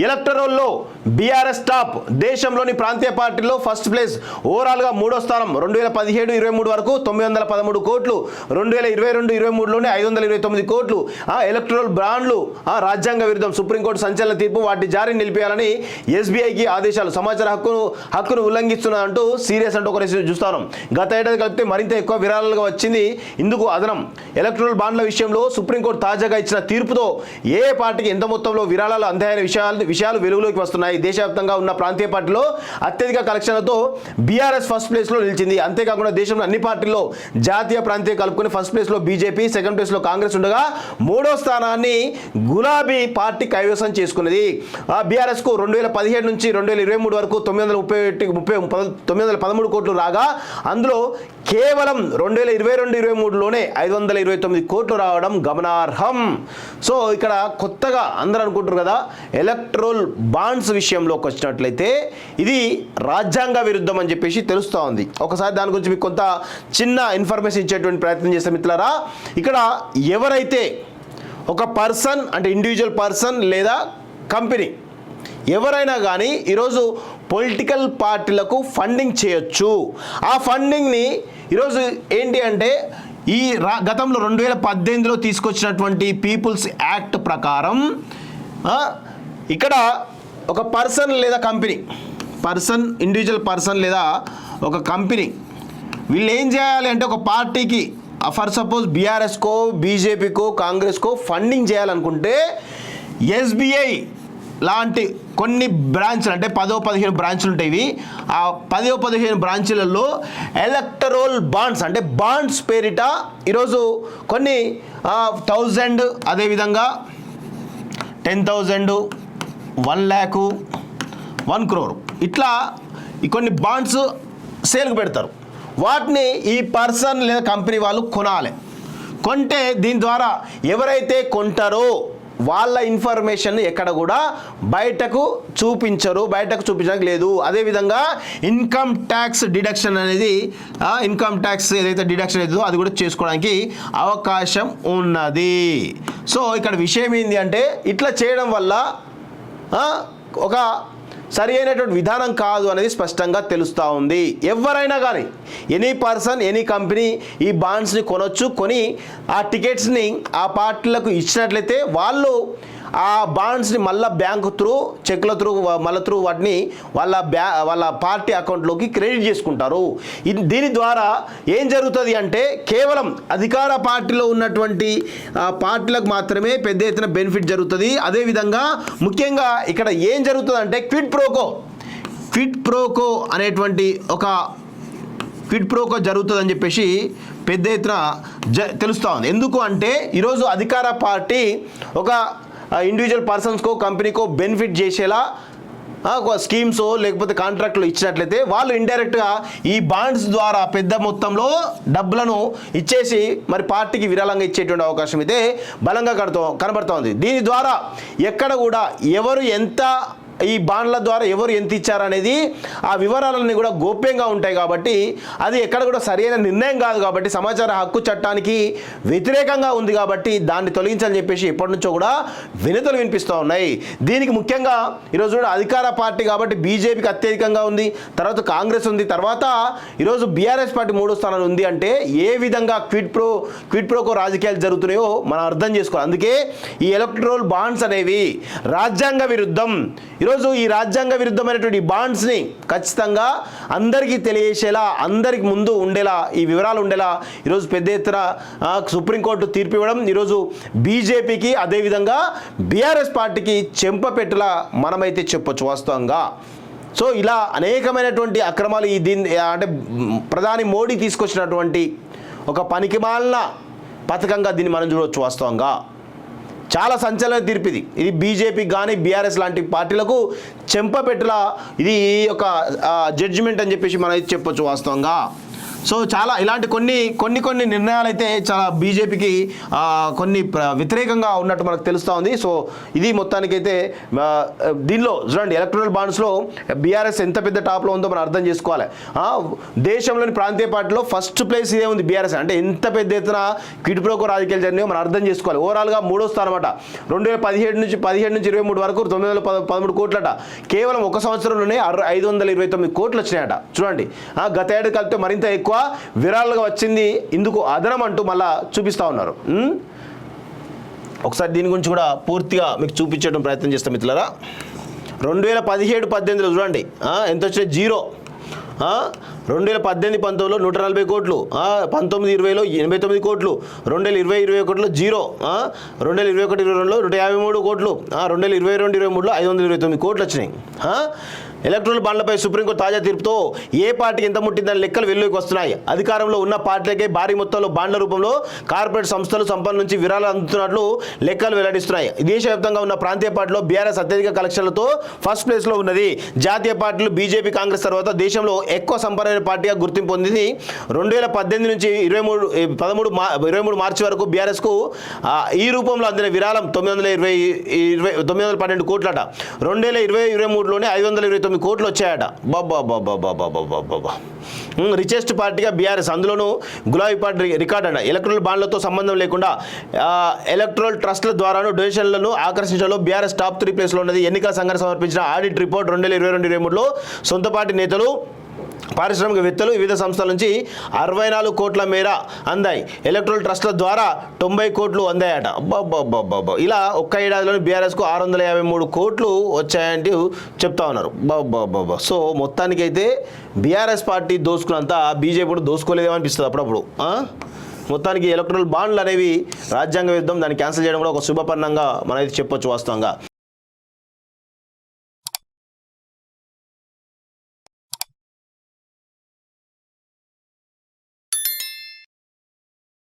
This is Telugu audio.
ఎలక్టరల్లో బీఆర్ఎస్ టాప్, దేశంలోని ప్రాంతీయ పార్టీల్లో ఫస్ట్ ప్లేస్, ఓవరాల్గా 3వ స్థానం. 2017-23 వరకు 913 కోట్లు, 2022-23లోనే 529 కోట్లు. ఎలక్టరల్ బాండ్లు రాజ్యాంగ విరుద్ధం, సుప్రీంకోర్టు సంచలన తీర్పు, వాటి జారీ నిలిపేయాలని ఎస్బీఐకి ఆదేశాలు. సమాచార హక్కును ఉల్లంఘిస్తున్నదంటూ సీరియస్ అంటూ ఒక చూస్తాను. గత ఏడాది కలిపితే మరింత ఎక్కువ విరాళాలుగా వచ్చింది. ఇందుకు అదనం. ఎలక్టరల్ బాండ్ల విషయంలో సుప్రీంకోర్టు తాజాగా ఇచ్చిన తీర్పుతో ఏ పార్టీకి ఎంత మొత్తంలో విరాళాలు అందాయనే విషయాలు వెలుగులోకి వస్తున్నాయి. దేశవ్యాప్తంగా ఉన్న ప్రాంతీయ పార్టీలో అత్యధిక కలెక్షన్లతో బీఆర్ఎస్ ఫస్ట్ ప్లేస్లో నిలిచింది. అంతేకాకుండా దేశంలో అన్ని పార్టీల్లో జాతీయ ప్రాంతీయ కలుపుకుని ఫస్ట్ ప్లేస్లో బీజేపీ, సెకండ్ ప్లేస్లో కాంగ్రెస్ ఉండగా 3వ స్థానాన్ని గులాబీ పార్టీ కైవసం చేసుకున్నది. బీఆర్ఎస్కు 2017 నుంచి 2023 వరకు 913 కోట్లు రాగా అందులో కేవలం 2022-23లోనే 529 కోట్లు రావడం గమనార్హం. సో ఇక్కడ కొత్తగా అందరూ అనుకుంటారు కదా, ఎలక్ట్రల్ బాండ్స్ విషయంలోకి వచ్చినట్లయితే ఇది రాజ్యాంగ విరుద్ధం అని చెప్పేసి తెలుస్తూ ఉంది. ఒకసారి దాని గురించి మీకు కొంత చిన్న ఇన్ఫర్మేషన్ ఇచ్చేటువంటి ప్రయత్నం చేస్తే మిత్రులారా, ఇక్కడ ఎవరైతే ఒక పర్సన్ అంటే ఇండివిజువల్ పర్సన్ లేదా కంపెనీ ఎవరైనా కానీ ఈరోజు పొలిటికల్ పార్టీలకు ఫండింగ్ చేయొచ్చు. ఆ ఫండింగ్ని ఈరోజు ఏంటి అంటే ఈ గతంలో 2018లో తీసుకొచ్చినటువంటి పీపుల్స్ యాక్ట్ ప్రకారం ఇక్కడ ఒక పర్సన్ లేదా కంపెనీ, ఇండివిజువల్ పర్సన్ లేదా ఒక కంపెనీ వీళ్ళు ఏం చేయాలి అంటే ఒక పార్టీకి ఫర్ సపోజ్ బీఆర్ఎస్కో, బీజేపీకో, కాంగ్రెస్కో ఫండింగ్ చేయాలనుకుంటే ఎస్బీఐ లాంటి కొన్ని బ్రాంచ్లు అంటే 10-15 బ్రాంచ్లు ఉంటాయి. ఆ 10-15 బ్రాంచ్లలో ఎలక్టరల్ బాండ్స్ అంటే బాండ్స్ పేరిట ఈరోజు కొన్ని 1000, అదేవిధంగా 10,000, 1 lakh, 1 crore ఇట్లా కొన్ని బాండ్స్ సేల్కి పెడతారు. వాటిని ఈ పర్సన్ లేదా కంపెనీ వాళ్ళు కొనాలి. కొంటే దీని ద్వారా ఎవరైతే కొంటారో వాళ్ళ ఇన్ఫర్మేషన్ ఎక్కడ కూడా బయటకు చూపించడానికి లేదు. అదేవిధంగా ఇన్కమ్ ట్యాక్స్ డిడక్షన్ అనేది ఇన్కమ్ ట్యాక్స్ ఏదైతే డిడక్షన్ అవుతుందో అది కూడా చేసుకోవడానికి అవకాశం ఉన్నది. సో ఇక్కడ విషయం ఏంటి అంటే ఇట్లా చేయడం వల్ల ఒక సరి అయినటువంటి విధానం కాదు అనేది స్పష్టంగా తెలుస్తూ ఉంది. ఎవరైనా కానీ ఎనీ పర్సన్, ఎనీ కంపెనీ ఈ బాండ్స్ని కొనొచ్చు. కొని ఆ టికెట్స్ని ఆ పార్టీలకు ఇచ్చినట్లయితే వాళ్ళు ఆ బాండ్స్ని మళ్ళీ బ్యాంకు త్రూ, చెక్ల త్రూ, వాటిని వాళ్ళ పార్టీ అకౌంట్లోకి క్రెడిట్ చేసుకుంటారు. దీని ద్వారా ఏం జరుగుతుంది అంటే కేవలం అధికార పార్టీలో ఉన్నటువంటి పార్టీలకు మాత్రమే పెద్ద ఎత్తున బెనిఫిట్ జరుగుతుంది. అదేవిధంగా ముఖ్యంగా ఇక్కడ ఏం జరుగుతుంది అంటే క్విడ్ ప్రోకో అనేటువంటి ఒక క్విడ్ ప్రోకో జరుగుతుందని చెప్పేసి పెద్ద ఎత్తున తెలుస్తూ ఉంది. ఎందుకు అంటే ఈరోజు అధికార పార్టీ ఒక ఇండివిజువల్ పర్సన్స్కో, కంపెనీకో బెనిఫిట్ చేసేలా స్కీమ్స్ లేకపోతే కాంట్రాక్ట్లు ఇచ్చినట్లయితే వాళ్ళు ఇండైరెక్ట్గా ఈ బాండ్స్ ద్వారా పెద్ద మొత్తంలో డబ్బులను ఇచ్చేసి మరి పార్టీకి విరాళంగా ఇచ్చేటువంటి అవకాశం అయితే బలంగా కనబడుతోంది. దీని ద్వారా ఎక్కడ కూడా ఎవరు ఎంత ఈ బాండ్ల ద్వారా ఎవరు ఎంత ఇచ్చారనేది ఆ వివరాలన్నీ కూడా గోప్యంగా ఉంటాయి. కాబట్టి అది ఎక్కడ కూడా సరైన నిర్ణయం కాదు. కాబట్టి సమాచార హక్కు చట్టానికి వ్యతిరేకంగా ఉంది. కాబట్టి దాన్ని తొలగించాలని చెప్పేసి ఎప్పటి నుంచో కూడా వినతులు వినిపిస్తూ ఉన్నాయి. దీనికి ముఖ్యంగా ఈరోజు కూడా అధికార పార్టీ కాబట్టి బీజేపీకి అత్యధికంగా ఉంది, తర్వాత కాంగ్రెస్ ఉంది, తర్వాత ఈరోజు బీఆర్ఎస్ పార్టీ 3వ స్థానంలో ఉంది. అంటే ఏ విధంగా క్విడ్ ప్రోకో రాజకీయాలు జరుగుతున్నాయో మనం అర్థం చేసుకోవాలి. అందుకే ఈ ఎలక్టరల్ బాండ్స్ అనేవి రాజ్యాంగ విరుద్ధం. ఈరోజు ఈ రాజ్యాంగ విరుద్ధమైనటువంటి బాండ్స్ని ఖచ్చితంగా అందరికీ తెలియజేసేలా, అందరికి ముందు ఉండేలా, ఈ వివరాలు ఉండేలా ఈరోజు పెద్ద ఎత్తున సుప్రీంకోర్టు తీర్పు ఇవ్వడం ఈరోజు బీజేపీకి అదేవిధంగా బీఆర్ఎస్ పార్టీకి చెంపపెట్టేలా మనమైతే చెప్పొచ్చు వాస్తవంగా. సో ఇలా అనేకమైనటువంటి అక్రమాలు అంటే ప్రధాని మోడీ తీసుకొచ్చినటువంటి ఒక పనికిమాలిన పథకంగా దీన్ని మనం చూడవచ్చు వాస్తవంగా. చాలా సంచలన తీర్పు ఇది బీజేపీ కానీ బీఆర్ఎస్ లాంటి పార్టీలకు చెంపపెట్టేలా ఇది ఒక జడ్జిమెంట్ అని చెప్పేసి మనం చెప్పొచ్చు వాస్తవంగా. సో చాలా ఇలాంటి కొన్ని నిర్ణయాలు అయితే చాలా బీజేపీకి కొన్ని వ్యతిరేకంగా ఉన్నట్టు మనకు తెలుస్తూ ఉంది. సో ఇది మొత్తానికైతే దీనిలో చూడండి ఎలక్ట్రల్ బాండ్స్లో బీఆర్ఎస్ ఎంత పెద్ద టాప్లో ఉందో మనం అర్థం చేసుకోవాలి. దేశంలోని ప్రాంతీయ పార్టీలో ఫస్ట్ ప్లేస్ ఇదే ఉంది బీఆర్ఎస్. అంటే ఎంత పెద్ద ఎత్తున కిటుప్రోకో రాజకీయాలు జరిగినాయో మనం అర్థం చేసుకోవాలి. ఓవరాల్గా 3వ స్థానం అన్నమాట. 2017 నుంచి 23 వరకు 913 కోట్లట. కేవలం ఒక సంవత్సరంలోనే 529 కోట్లు వచ్చినాయట. చూడండి గత ఏడాది కలిపితే మరింత ఎక్కువ విరాళంగా వచ్చింది. ఇందుకు అదనం అంటూ మళ్ళా చూపిస్తూ ఉన్నారు. ఒకసారి దీని గురించి కూడా పూర్తిగా మీకు చూపించడం ప్రయత్నం చేస్తాం మిత్రులారా. 2017-18 చూడండి ఎంత వచ్చినాయి, జీరో. 2018-19లో 140 కోట్లు, 19-20లో 89 కోట్లు, 2020-21లో జీరో, 2021-22లో 153 కోట్లు, 2022-23లో 529 కోట్లు వచ్చినాయి. ఎలక్ట్రల్ బాండ్లపై సుప్రీంకోర్టు తాజా తీర్పుతో ఏ పార్టీకి ఎంత ముట్టిందని లెక్కలు వెలుగులోకి వస్తున్నాయి. అధికారంలో ఉన్న పార్టీలకే భారీ మొత్తంలో బాండ్ల రూపంలో కార్పొరేట్ సంస్థలు సంపన్న నుంచి విరాళాలు అందుతున్నట్లు లెక్కలు వెల్లడిస్తున్నాయి. దేశవ్యాప్తంగా ఉన్న ప్రాంతీయ పార్టీలో బీఆర్ఎస్ అత్యధిక కలెక్షన్లతో ఫస్ట్ ప్లేస్లో ఉన్నది. జాతీయ పార్టీలు బీజేపీ, కాంగ్రెస్ తర్వాత దేశంలో ఎక్కువ సంపన్నమైన పార్టీగా గుర్తింపు పొందింది. 2018 నుంచి 23 మార్చి వరకు బీఆర్ఎస్కు ఈ రూపంలో అందిన విరాళం 912 కోట్లట. 2020-23లోనే 529 కోట్లు వచ్చాయట. బాబా రిచెస్ట్ పార్టీగా బీఆర్ఎస్, అందులోనూ గులాబీ పార్టీ రికార్డ్ అంట. ఎలక్ట్రల్ బాండ్లతో సంబంధం లేకుండా ఎలక్ట్రల్ ట్రస్ట్ల ద్వారాను డొనేషన్లను ఆకర్షించడంలో బీఆర్ఎస్ టాప్ 3 ప్లేస్లో ఉన్నది. ఎన్నికల సంఘం సమర్పించిన ఆడిట్ రిపోర్ట్ 2022-23లో సొంత పార్టీ నేతలు, పారిశ్రామికవేత్తలు, వివిధ సంస్థల నుంచి 64 కోట్ల మేర అందాయి. ఎలక్ట్రల్ ట్రస్ట్ల ద్వారా 90 కోట్లు అందాయట. ఇలా ఒక్క ఏడాదిలోని బీఆర్ఎస్కు 653 కోట్లు వచ్చాయంటూ చెప్తా ఉన్నారు. సో మొత్తానికైతే బీఆర్ఎస్ పార్టీ దోసుకున్నంత బీజేపీ కూడా దోసుకోలేదేమో అనిపిస్తుంది అప్పుడప్పుడు. మొత్తానికి ఎలక్ట్రల్ బాండ్లు అనేవి రాజ్యాంగ విరుద్ధం. దాన్ని క్యాన్సిల్ చేయడం కూడా ఒక శుభపరిణంగా మనం అయితే చెప్పొచ్చు వాస్తవంగా.